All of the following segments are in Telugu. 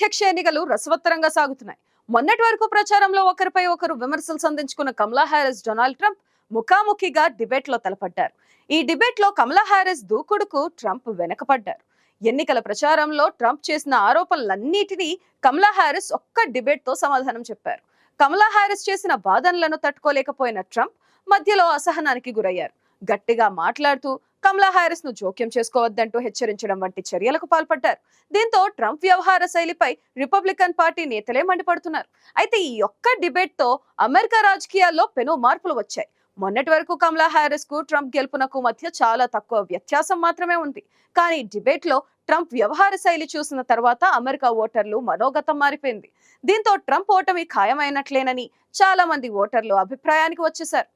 అధ్యక్ష ఎన్నికలు రసవత్తరంగా సాగుతున్నాయి. మొన్నటి వరకు ప్రచారంలో ఒకరిపై ఒకరు విమర్శలు సంధించుకున్న కమలా హారిస్ డొనాల్డ్ ట్రంప్ ముఖాముఖిగా డిబేట్ లో తలపడ్డారు. ఈ డిబేట్ లో కమలా హారిస్ దూకుడుకు ట్రంప్ వెనకపడ్డారు. ఎన్నికల ప్రచారంలో ట్రంప్ చేసిన ఆరోపణలన్నిటినీ కమలా హారిస్ ఒక్క డిబేట్ తో సమాధానం చెప్పారు. కమలా హారిస్ చేసిన వాదనలను తట్టుకోలేకపోయిన ట్రంప్ మధ్యలో అసహనానికి గురయ్యారు. గట్టిగా మాట్లాడుతూ కమలా హారిస్ ను జోక్యం చేసుకోవద్దంటూ హెచ్చరించడం వంటి చర్యలకు పాల్పడ్డారు. దీంతో ట్రంప్ వ్యవహార శైలిపై రిపబ్లికన్ పార్టీ నేతలే మండిపడుతున్నారు. అయితే ఈ ఒక్క డిబేట్ తో అమెరికా రాజకీయాల్లో పెను మార్పులు వచ్చాయి. మొన్నటి వరకు కమలా హారిస్ కు ట్రంప్ గెలుపునకు మధ్య చాలా తక్కువ వ్యత్యాసం మాత్రమే ఉంది. కానీ డిబేట్ లో ట్రంప్ వ్యవహార శైలి చూసిన తర్వాత అమెరికా ఓటర్లు మనోగతం మారిపోయింది. దీంతో ట్రంప్ ఓటమి ఖాయమైనట్లేనని చాలా మంది ఓటర్లు అభిప్రాయానికి వచ్చేశారు.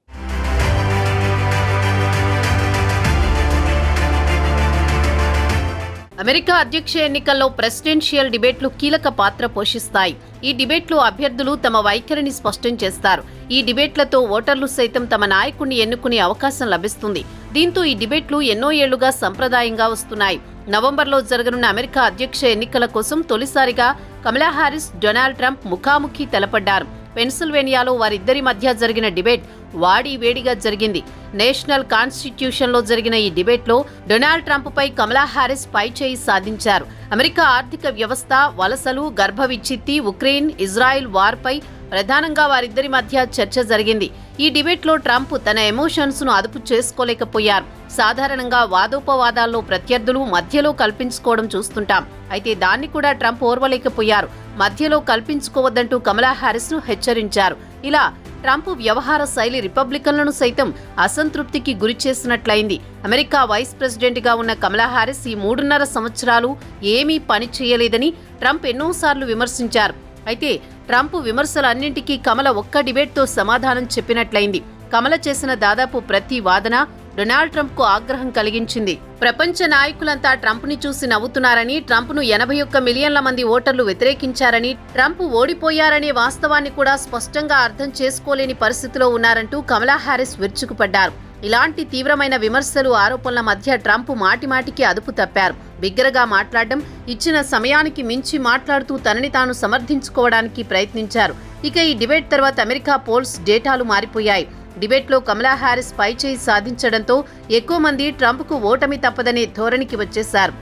అమెరికా అధ్యక్ష ఎన్నికల్లో ప్రెసిడెన్షియల్ డిబేట్లు కీలక పాత్ర పోషిస్తాయి. ఈ డిబేట్లు అభ్యర్థులు తమ వైఖరిని స్పష్టం చేస్తారు. ఈ డిబేట్లతో ఓటర్లు సైతం తమ నాయకుడిని ఎన్నుకునే అవకాశం లభిస్తుంది. దీంతో ఈ డిబేట్లు ఎన్నో ఏళ్లుగా సంప్రదాయంగా వస్తున్నాయి. నవంబర్లో జరగనున్న అమెరికా అధ్యక్ష ఎన్నికల కోసం తొలిసారిగా కమలా హారిస్, డొనాల్డ్ ట్రంప్ ముఖాముఖి తలపడ్డారు. పెన్సిల్వేనియాలో వారిద్దరి మధ్య జరిగిన డిబేట్ వాడి వేడిగా జరిగింది. నేషనల్ కాన్స్టిట్యూషన్ లో జరిగిన ఈ డిబేట్ లో డొనాల్డ్ ట్రంప్ పై కమలా హారిస్ పైచేయి సాధించారు. అమెరికా ఆర్థిక వ్యవస్థ, వలసలు, గర్భ విచ్ఛిత్తి, ఉక్రెయిన్, ఇజ్రాయెల్ వార్ పై ప్రధానంగా వారిద్దరి మధ్య చర్చ జరిగింది. ఈ డిబేట్ లో ట్రంప్ తన ఎమోషన్స్ ను అదుపు చేసుకోలేకపోయారు. సాధారణంగా వాదోపవాదాల్లో ప్రత్యర్థులు మధ్యలో కల్పించుకోవడం చూస్తుంటాం. అయితే దాన్ని కూడా ట్రంప్ ఓర్వలేకపోయారు. మధ్యలో కల్పించుకోవద్దంటూ కమలా హారిస్ ను హెచ్చరించారు. ఇలా ట్రంప్ వ్యవహార శైలి రిపబ్లికన్లను సైతం అసంతృప్తికి గురిచేసినట్లయింది. అమెరికా వైస్ ప్రెసిడెంట్ గా ఉన్న కమలా హారిస్ ఈ 3.5 సంవత్సరాలు ఏమీ పని చేయలేదని ట్రంప్ ఎన్నోసార్లు విమర్శించారు. అయితే ట్రంప్ విమర్శలన్నింటికీ కమల ఒక్క డిబేట్తో సమాధానం చెప్పినట్లయింది. కమల చేసిన దాదాపు ప్రతి వాదన డొనాల్డ్ ట్రంప్ కు ఆగ్రహం కలిగించింది. ప్రపంచ నాయకులంతా ట్రంప్ ని చూసి నవ్వుతున్నారని, ట్రంప్ ను 81 మిలియన్ల మంది ఓటర్లు వ్యతిరేకించారని, ట్రంప్ ఓడిపోయారనే వాస్తవాన్ని కూడా స్పష్టంగా అర్థం చేసుకోలేని పరిస్థితిలో ఉన్నారంటూ కమలా హారిస్ విరుచుకుపడ్డారు. ఇలాంటి తీవ్రమైన విమర్శలు, ఆరోపణల మధ్య ట్రంప్ మాటిమాటికి అదుపు తప్పారు. బిగ్గరగా మాట్లాడడం, ఇచ్చిన సమయానికి మించి మాట్లాడుతూ తనని తాను సమర్థించుకోవడానికి ప్రయత్నించారు. ఇక ఈ డిబేట్ తర్వాత అమెరికా పోల్స్ డేటాలు మారిపోయాయి. డిబేట్లో కమలా హారిస్ పైచేయి సాధించడంతో ఎక్కువ మంది ట్రంప్కు ఓటమి తప్పదనే ధోరణికి వచ్చేశారు.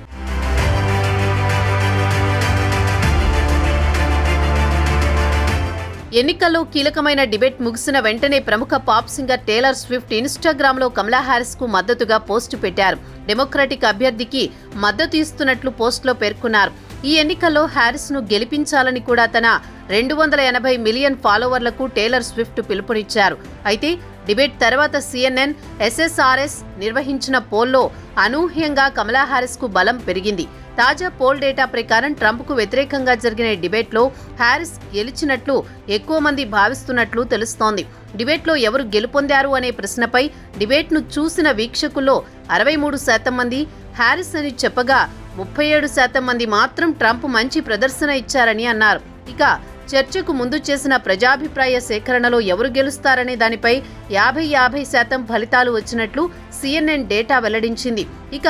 ఎన్నికల్లో కీలకమైన డిబేట్ ముగిసిన వెంటనే ప్రముఖ పాప్ సింగర్ టేలర్ స్విఫ్ట్ ఇన్స్టాగ్రామ్లో కమలా హారిస్ కు మద్దతుగా పోస్టు పెట్టారు. డెమోక్రటిక్ అభ్యర్థికి మద్దతు ఇస్తున్నట్లు పోస్టులో పేర్కొన్నారు. ఈ ఎన్నికల్లో హారిస్ ను గెలిపించాలని కూడా తన 280 మిలియన్ ఫాలోవర్లకు టేలర్ స్విఫ్ట్ పిలుపునిచ్చారు. అయితే డిబేట్ తర్వాత CNN, SSRS నిర్వహించిన పోల్లో అనూహ్యంగా కమలా హారిస్ కు బలం పెరిగింది. తాజా పోల్ డేటా ప్రకారం ట్రంప్కు వ్యతిరేకంగా జరిగిన డిబేట్లో హారిస్ గెలిచినట్లు ఎక్కువ మంది భావిస్తున్నట్లు తెలుస్తోంది. డిబేట్లో ఎవరు గెలుపొందారు అనే ప్రశ్నపై డిబేట్ను చూసిన వీక్షకుల్లో 63% మంది హారిస్ అని చెప్పగా 37% మంది మాత్రం ట్రంప్ మంచి ప్రదర్శన ఇచ్చారని అన్నారు. ఇక చర్చకు ముందు చేసిన ప్రజాభిప్రాయ సేకరణలో ఎవరు గెలుస్తారనే దానిపై 50% ఫలితాలు వచ్చినట్లు CNN డేటా వెల్లడించింది. ఇక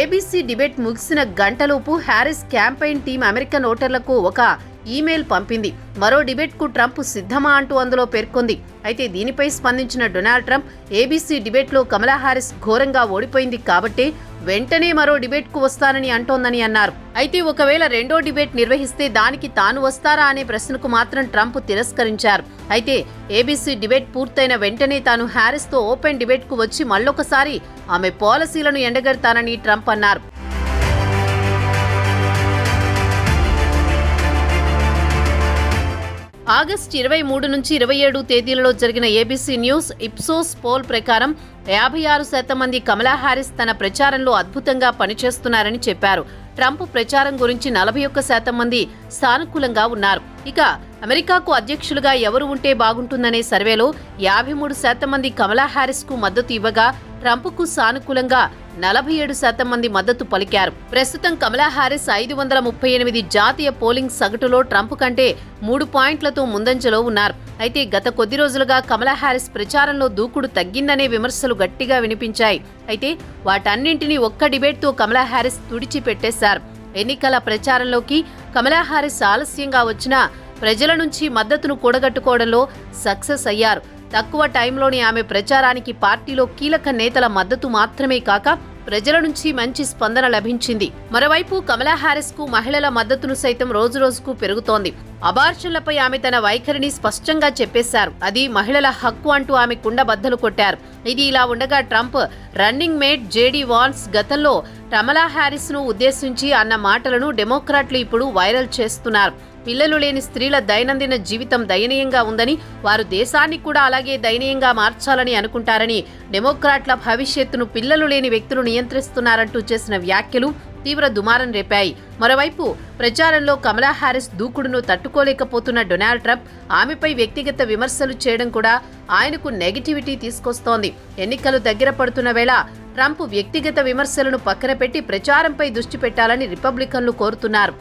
ABC డిబేట్ ముగిసిన గంటలోపు హారిస్ క్యాంపెయిన్ టీం అమెరికన్ ఓటర్లకు ఒక ఈమెయిల్ పంపింది. మరో డిబేట్కు ట్రంప్ సిద్ధమా అంటూ అందులో పేర్కొంది. అయితే దీనిపై స్పందించిన డొనాల్డ్ ట్రంప్ ABC డిబేట్లో కమలా హారిస్ ఘోరంగా ఓడిపోయింది కాబట్టి వెంటనే మరో డిబేట్కు వస్తానని అంటోందని అన్నారు. అయితే ఒకవేళ రెండో డిబేట్ నిర్వహిస్తే దానికి తాను వస్తారా అనే ప్రశ్నకు మాత్రం ట్రంప్ తిరస్కరించారు. అయితే ABC డిబేట్ పూర్తయిన వెంటనే తాను హారిస్తో ఓపెన్ డిబేట్కు వచ్చి మళ్ళొకసారి ఆమె పాలసీలను ఎండగడతానని ట్రంప్ అన్నారు. ఆగస్టు 23 నుంచి 27 తేదీలలో జరిగిన ABC న్యూస్ ఇప్సోస్ పోల్ ప్రకారం 56% మంది కమలా హారిస్ తన ప్రచారంలో అద్భుతంగా పనిచేస్తున్నారని చెప్పారు. ట్రంప్ ప్రచారం గురించి 41% మంది సానుకూలంగా ఉన్నారు. ఇక అమెరికాకు అధ్యక్షులుగా ఎవరు ఉంటే బాగుంటుందనే సర్వేలో 53% మంది కమలా హారిస్ కు మద్దతు ఇవ్వగా ట్రంప్కు సానుకూలంగా 47% మంది మద్దతు పలికారు. ప్రస్తుతం కమలా హారిస్ 538 జాతీయ పోలింగ్ సగటులో ట్రంప్ కంటే 3 పాయింట్లతో ముందంజలో ఉన్నారు. అయితే గత కొద్ది రోజులుగా కమలా హారిస్ ప్రచారంలో దూకుడు తగ్గిందనే విమర్శలు గట్టిగా వినిపించాయి. అయితే వాటన్నింటినీ ఒక్క డిబేట్తో కమలా హారిస్ తుడిచిపెట్టేశారు. ఎన్నికల ప్రచారంలోకి కమలా హారిస్ ఆలస్యంగా వచ్చినా ప్రజల నుంచి మద్దతును కూడగట్టుకోవడంలో సక్సెస్ అయ్యారు. తక్కువ టైంలోనే ఆమె ప్రచారానికి పార్టీలో కీలక నేతల మద్దతు మాత్రమే కాక ప్రజల నుంచి మంచి స్పందన లభించింది. మరోవైపు కమలా హారిస్ కు మహిళల మద్దతును సైతం రోజురోజుకు పెరుగుతోంది. అబార్షన్లపై ఆమె తన వైఖరిని స్పష్టంగా చెప్పేశారు. అది మహిళల హక్కు అంటూ ఆమె కుండబద్దలు కొట్టారు. ఇది ఇలా ఉండగా Trump running mate JD Vance గతంలో కమలా హారిస్ ను ఉద్దేశించి అన్న మాటలను డెమోక్రాట్లు ఇప్పుడు వైరల్ చేస్తున్నారు. పిల్లలు లేని స్త్రీల దైనందిన జీవితం దయనీయంగా ఉందని, వారు దేశాన్ని కూడా అలాగే దయనీయంగా మార్చాలని అనుకుంటారని, డెమోక్రాట్ల భవిష్యత్తును పిల్లలు లేని వ్యక్తులు నియంత్రిస్తున్నారంటూ చేసిన వ్యాఖ్యలు తీవ్ర దుమారం రేపాయి. మరోవైపు ప్రచారంలో కమలా హారిస్ దూకుడును తట్టుకోలేకపోతున్న డొనాల్డ్ ట్రంప్ ఆమెపై వ్యక్తిగత విమర్శలు చేయడం కూడా ఆయనకు నెగటివిటీ తీసుకొస్తోంది. ఎన్నికలు దగ్గర పడుతున్న వేళ ట్రంప్ వ్యక్తిగత విమర్శలను పక్కన పెట్టి ప్రచారంపై దృష్టి పెట్టాలని రిపబ్లికన్లు కోరుతున్నారు.